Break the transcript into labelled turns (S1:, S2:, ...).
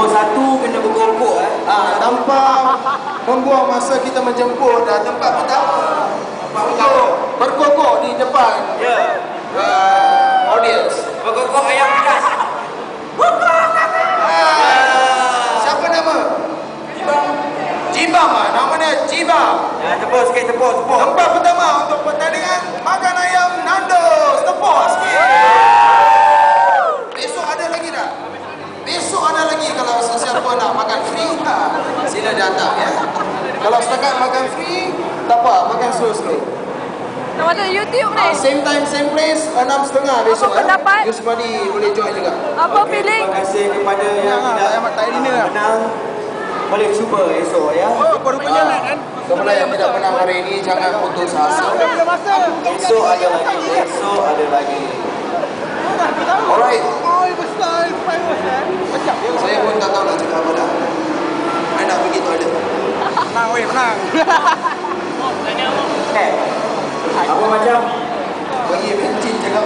S1: Nombor 1 kena berkokok
S2: tanpa membuang masa kita menjemput tempat pertama untuk berkokok di depan audience.
S1: Berkokok ayam pedas.
S2: Siapa nama? Jibam namanya Jibam.
S1: Tepuk sikit, tepuk.
S2: Tempat pertama untuk pertandingan makan ayam Nando's. Tepuk sikit. Besok ada lagi tak? Besok ada lagi. Kalau sesiapa nak makan free, sila datang ya. Kalau setakat makan free, tak apa, makan slow sikit.
S3: Nama tu YouTube ni.
S2: Same time, same place, 6.30 besok.
S3: Apa pendapat?
S2: Yusmadi boleh join juga.
S3: Apa feeling?
S1: Terima kasih kepada yang tidak menang. Boleh cuba esok ya.
S2: Kepada yang tidak menang hari ini, jangan putus asa.
S1: Esok ada lagi.
S2: Alright. Saya pun tak tahu nak cakap apa dah. Saya nak pergi toilet.
S4: Menang.
S1: Apa macam?
S2: Bagi pencin cakap.